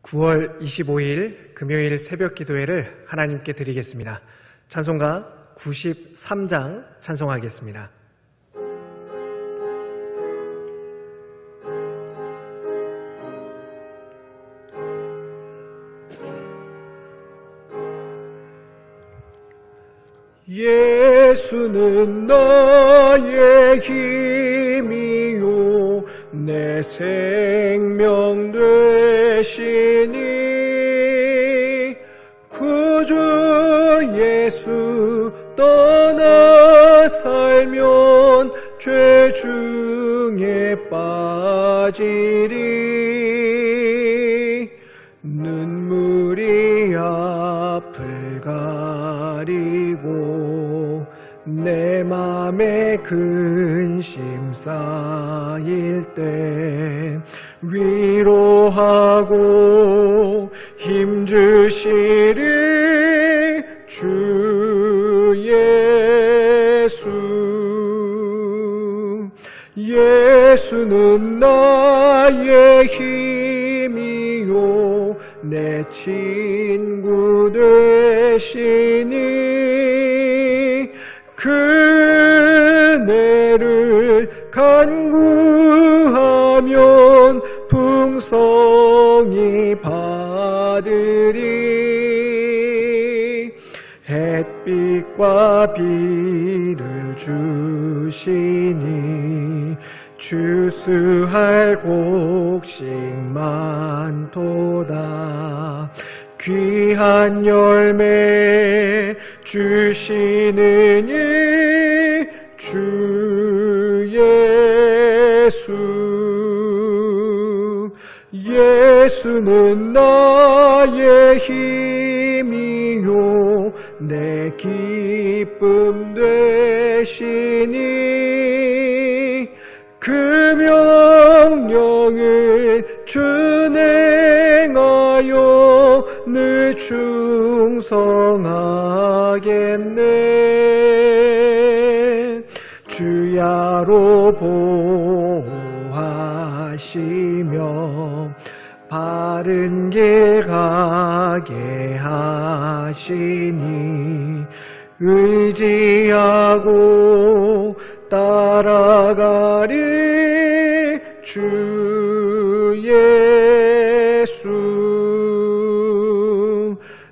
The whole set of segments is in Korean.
9월 25일 금요일 새벽 기도회를 하나님께 드리겠습니다. 찬송가 93장 찬송하겠습니다. 예수는 나의 힘이요 내 생명 되시니 구주 예수 떠나 살면 죄 중에 빠지리 눈물이 앞을 가리고 내 맘에 근심 쌓일 때 위로하고 힘주시리 주 예수. 예수는 나의 힘이요 내 친구 되시니 그네를 간구하면 풍성히 받으리 햇빛과 비를 주시니 주수할 곡식 많도다 귀한 열매 주시느니 주 예수. 예수는 나의 힘이요 내 기쁨 되시니 그 명령을 준행하여 늘 충성하겠네. 주야로 보호하시며 바른 길 가게 하시니 의지하고 따라가리 주 예수.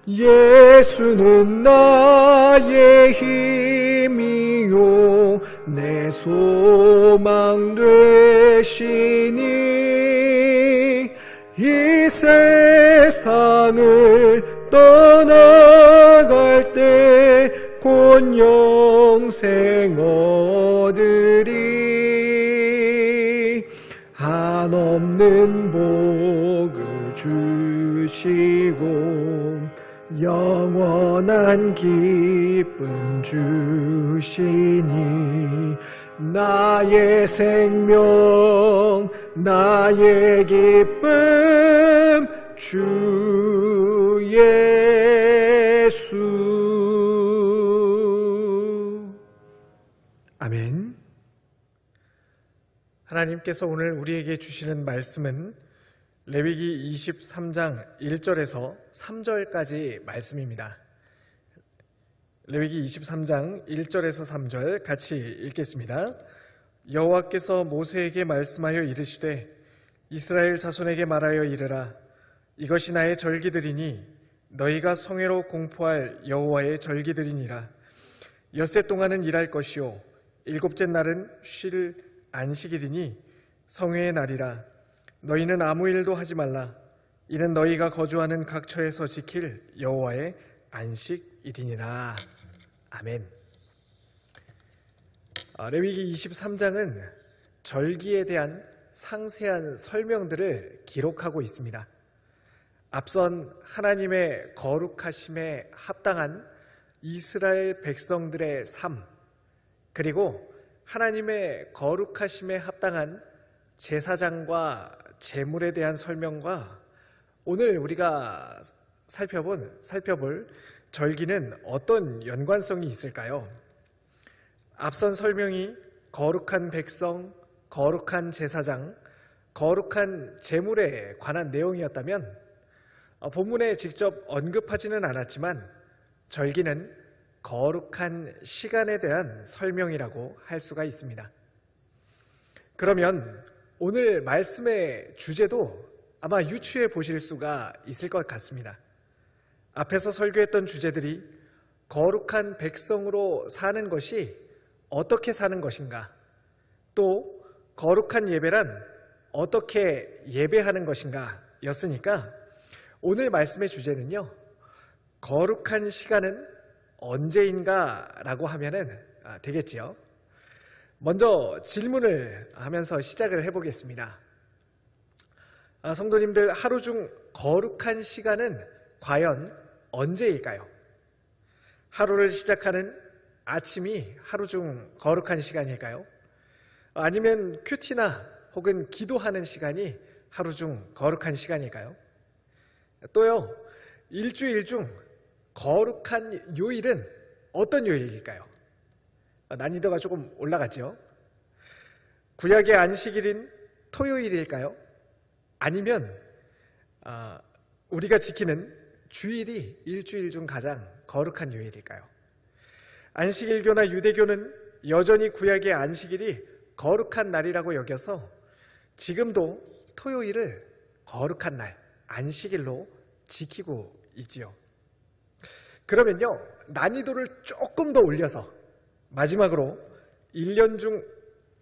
예수는 나의 힘이요 내 소망 되시니 이 세상을 떠나갈 때 곧 영생 얻으리 한없는 복을 주시고 영원한 기쁨 주시니 나의 생명 나의 기쁨 주 예수. 아멘. 하나님께서 오늘 우리에게 주시는 말씀은 레위기 23장 1절에서 3절까지 말씀입니다. 레위기 23장 1절에서 3절 같이 읽겠습니다. 여호와께서 모세에게 말씀하여 이르시되 이스라엘 자손에게 말하여 이르라. 이것이 나의 절기들이니 너희가 성회로 공포할 여호와의 절기들이니라. 엿새 동안은 일할 것이요 일곱째 날은 쉴 안식일이니 성회의 날이라. 너희는 아무 일도 하지 말라. 이는 너희가 거주하는 각처에서 지킬 여호와의 안식일이니라. 아멘. 레위기 23장은 절기에 대한 상세한 설명들을 기록하고 있습니다. 앞선 하나님의 거룩하심에 합당한 이스라엘 백성들의 삶, 그리고 하나님의 거룩하심에 합당한 제사장과 제물에 대한 설명과 오늘 우리가 살펴볼 절기는 어떤 연관성이 있을까요? 앞선 설명이 거룩한 백성, 거룩한 제사장, 거룩한 제물에 관한 내용이었다면 본문에 직접 언급하지는 않았지만 절기는 거룩한 시간에 대한 설명이라고 할 수가 있습니다. 그러면 오늘 말씀의 주제도 아마 유추해 보실 수가 있을 것 같습니다. 앞에서 설교했던 주제들이 거룩한 백성으로 사는 것이 어떻게 사는 것인가, 또 거룩한 예배란 어떻게 예배하는 것인가 였으니까 오늘 말씀의 주제는요, 거룩한 시간은 언제인가 라고 하면 되겠지요. 먼저 질문을 하면서 시작을 해보겠습니다. 성도님들, 하루 중 거룩한 시간은 과연 언제일까요? 하루를 시작하는 아침이 하루 중 거룩한 시간일까요? 아니면 큐티나 혹은 기도하는 시간이 하루 중 거룩한 시간일까요? 또요, 일주일 중 거룩한 요일은 어떤 요일일까요? 난이도가 조금 올라갔죠? 구약의 안식일인 토요일일까요? 아니면 우리가 지키는 주일이 일주일 중 가장 거룩한 요일일까요? 안식일교나 유대교는 여전히 구약의 안식일이 거룩한 날이라고 여겨서 지금도 토요일을 거룩한 날, 안식일로 지키고 있지요. 그러면요, 난이도를 조금 더 올려서 마지막으로 1년 중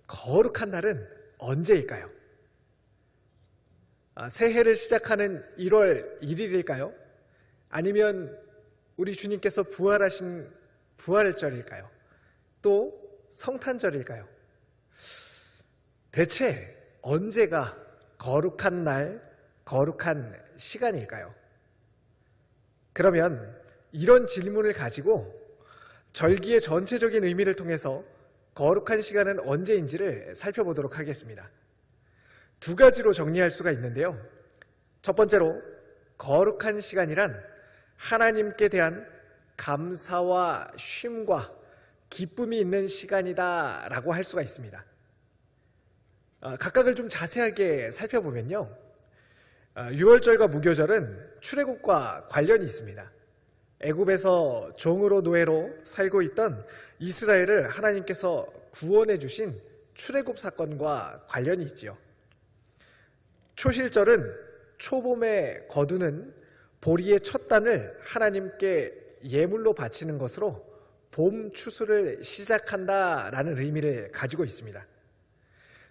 거룩한 날은 언제일까요? 새해를 시작하는 1월 1일일까요? 아니면 우리 주님께서 부활하신 부활절일까요? 또 성탄절일까요? 대체 언제가 거룩한 날, 거룩한 시간일까요? 그러면 이런 질문을 가지고 절기의 전체적인 의미를 통해서 거룩한 시간은 언제인지를 살펴보도록 하겠습니다. 두 가지로 정리할 수가 있는데요. 첫 번째로 거룩한 시간이란 하나님께 대한 감사와 쉼과 기쁨이 있는 시간이다 라고 할 수가 있습니다. 각각을 좀 자세하게 살펴보면요, 유월절과 무교절은 출애굽과 관련이 있습니다. 애굽에서 종으로 노예로 살고 있던 이스라엘을 하나님께서 구원해 주신 출애굽 사건과 관련이 있지요. 초실절은 초봄에 거두는 보리의 첫 단을 하나님께 예물로 바치는 것으로 봄 추수를 시작한다라는 의미를 가지고 있습니다.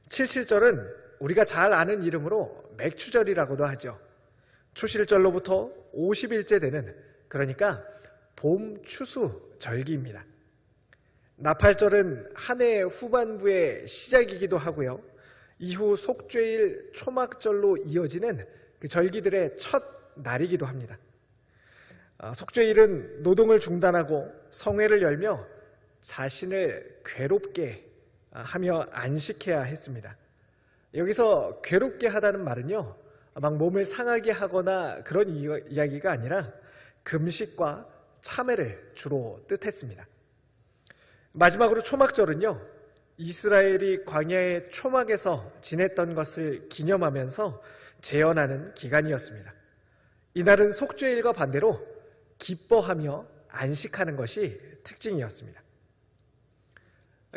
칠칠절은 우리가 잘 아는 이름으로 맥추절이라고도 하죠. 초실절로부터 50일째 되는, 그러니까 봄 추수 절기입니다. 나팔절은 한 해의 후반부의 시작이기도 하고요, 이후 속죄일 초막절로 이어지는 그 절기들의 첫 날이기도 합니다. 속죄일은 노동을 중단하고 성회를 열며 자신을 괴롭게 하며 안식해야 했습니다. 여기서 괴롭게 하다는 말은요, 막 몸을 상하게 하거나 그런 이야기가 아니라 금식과 참회를 주로 뜻했습니다. 마지막으로 초막절은요, 이스라엘이 광야의 초막에서 지냈던 것을 기념하면서 재현하는 기간이었습니다. 이날은 속죄일과 반대로 기뻐하며 안식하는 것이 특징이었습니다.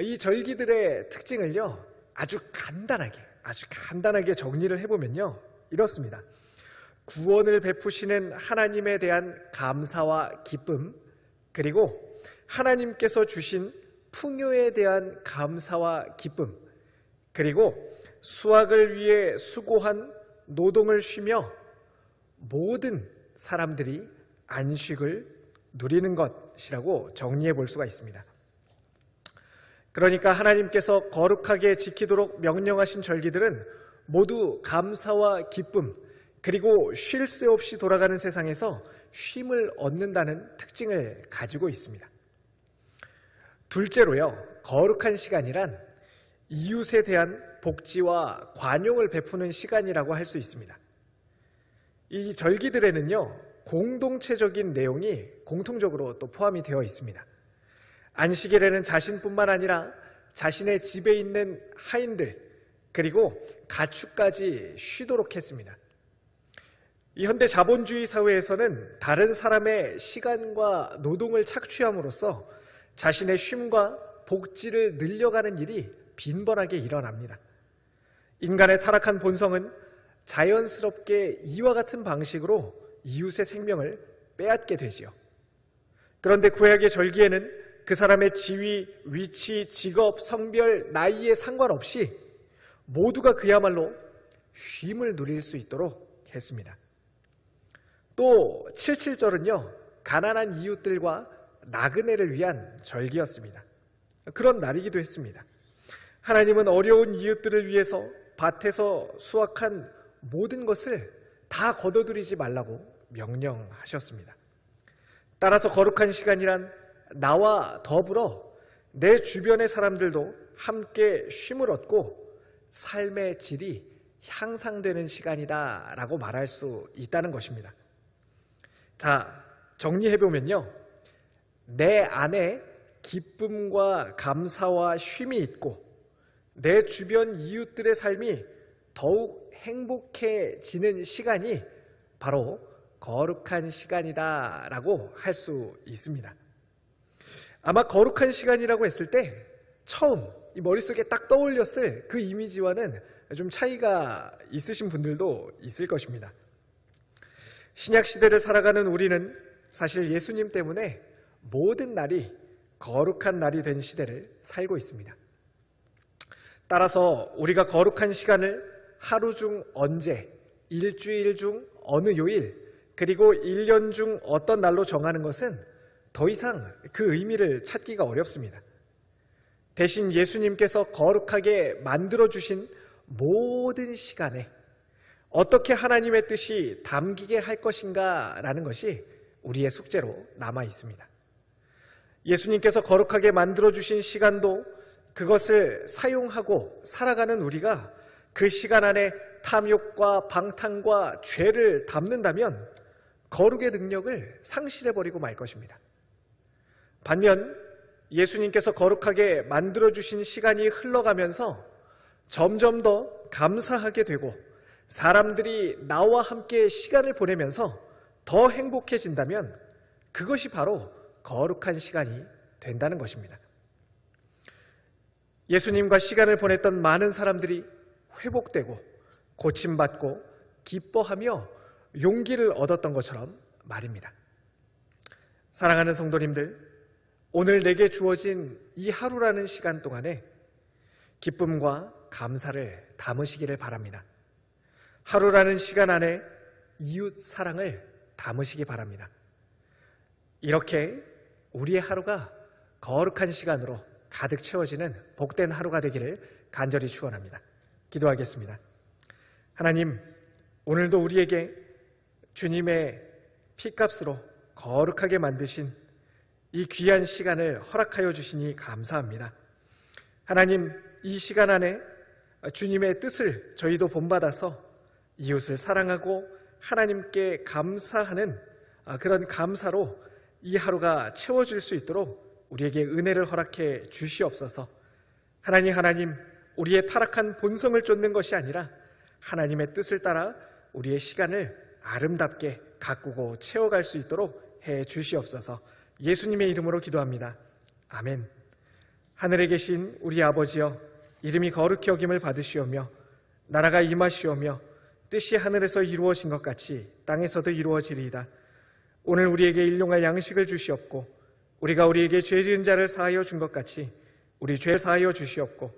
이 절기들의 특징을요, 아주 간단하게 정리를 해보면요, 이렇습니다. 구원을 베푸시는 하나님에 대한 감사와 기쁨, 그리고 하나님께서 주신 풍요에 대한 감사와 기쁨, 그리고 수확을 위해 수고한 노동을 쉬며 모든 사람들이 안식을 누리는 것이라고 정리해 볼 수가 있습니다. 그러니까 하나님께서 거룩하게 지키도록 명령하신 절기들은 모두 감사와 기쁨, 그리고 쉴 새 없이 돌아가는 세상에서 쉼을 얻는다는 특징을 가지고 있습니다. 둘째로요, 거룩한 시간이란 이웃에 대한 복지와 관용을 베푸는 시간이라고 할 수 있습니다. 이 절기들에는요, 공동체적인 내용이 공통적으로 또 포함이 되어 있습니다. 안식일에는 자신뿐만 아니라 자신의 집에 있는 하인들, 그리고 가축까지 쉬도록 했습니다. 이 현대 자본주의 사회에서는 다른 사람의 시간과 노동을 착취함으로써 자신의 쉼과 복지를 늘려가는 일이 빈번하게 일어납니다. 인간의 타락한 본성은 자연스럽게 이와 같은 방식으로 이웃의 생명을 빼앗게 되지요. 그런데 구약의 절기에는 그 사람의 지위, 위치, 직업, 성별, 나이에 상관없이 모두가 그야말로 쉼을 누릴 수 있도록 했습니다. 또 77절은요, 가난한 이웃들과 나그네를 위한 절기였습니다. 그런 날이기도 했습니다. 하나님은 어려운 이웃들을 위해서 밭에서 수확한 모든 것을 다 거둬들이지 말라고 명령하셨습니다. 따라서 거룩한 시간이란 나와 더불어 내 주변의 사람들도 함께 쉼을 얻고 삶의 질이 향상되는 시간이다라고 말할 수 있다는 것입니다. 자, 정리해보면요, 내 안에 기쁨과 감사와 쉼이 있고 내 주변 이웃들의 삶이 더욱 행복해지는 시간이 바로 거룩한 시간이다라고 할 수 있습니다. 아마 거룩한 시간이라고 했을 때 처음 이 머릿속에 딱 떠올렸을 그 이미지와는 좀 차이가 있으신 분들도 있을 것입니다. 신약 시대를 살아가는 우리는 사실 예수님 때문에 모든 날이 거룩한 날이 된 시대를 살고 있습니다. 따라서 우리가 거룩한 시간을 하루 중 언제, 일주일 중 어느 요일, 그리고 1년 중 어떤 날로 정하는 것은 더 이상 그 의미를 찾기가 어렵습니다. 대신 예수님께서 거룩하게 만들어주신 모든 시간에 어떻게 하나님의 뜻이 담기게 할 것인가 라는 것이 우리의 숙제로 남아 있습니다. 예수님께서 거룩하게 만들어주신 시간도 그것을 사용하고 살아가는 우리가 그 시간 안에 탐욕과 방탕과 죄를 담는다면 거룩의 능력을 상실해버리고 말 것입니다. 반면 예수님께서 거룩하게 만들어주신 시간이 흘러가면서 점점 더 감사하게 되고 사람들이 나와 함께 시간을 보내면서 더 행복해진다면 그것이 바로 거룩한 시간이 된다는 것입니다. 예수님과 시간을 보냈던 많은 사람들이 회복되고 고침받고 기뻐하며 용기를 얻었던 것처럼 말입니다. 사랑하는 성도님들, 오늘 내게 주어진 이 하루라는 시간 동안에 기쁨과 감사를 담으시기를 바랍니다. 하루라는 시간 안에 이웃 사랑을 담으시기 바랍니다. 이렇게 우리의 하루가 거룩한 시간으로 가득 채워지는 복된 하루가 되기를 간절히 축원합니다. 기도하겠습니다. 하나님, 오늘도 우리에게 주님의 피값으로 거룩하게 만드신 이 귀한 시간을 허락하여 주시니 감사합니다. 하나님, 이 시간 안에 주님의 뜻을 저희도 본받아서 이웃을 사랑하고 하나님께 감사하는 그런 감사로 이 하루가 채워질 수 있도록 우리에게 은혜를 허락해 주시옵소서. 하나님, 우리의 타락한 본성을 쫓는 것이 아니라 하나님의 뜻을 따라 우리의 시간을 아름답게 가꾸고 채워갈 수 있도록 해 주시옵소서. 예수님의 이름으로 기도합니다. 아멘. 하늘에 계신 우리 아버지여, 이름이 거룩히 여김을 받으시오며 나라가 임하시오며 뜻이 하늘에서 이루어진 것 같이 땅에서도 이루어지리이다. 오늘 우리에게 일용할 양식을 주시옵고 우리가 우리에게 죄 지은 자를 사하여 준 것 같이 우리 죄 사하여 주시옵고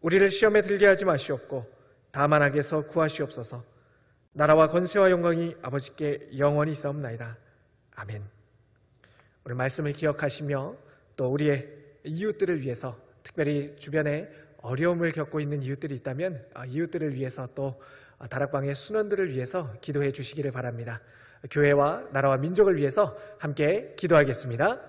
우리를 시험에 들게 하지 마시옵고 다만 악에서 구하시옵소서. 나라와 권세와 영광이 아버지께 영원히 있사옵나이다. 아멘. 오늘 말씀을 기억하시며 또 우리의 이웃들을 위해서, 특별히 주변에 어려움을 겪고 있는 이웃들이 있다면 이웃들을 위해서 또 다락방의 순원들을 위해서 기도해 주시기를 바랍니다. 교회와 나라와 민족을 위해서 함께 기도하겠습니다.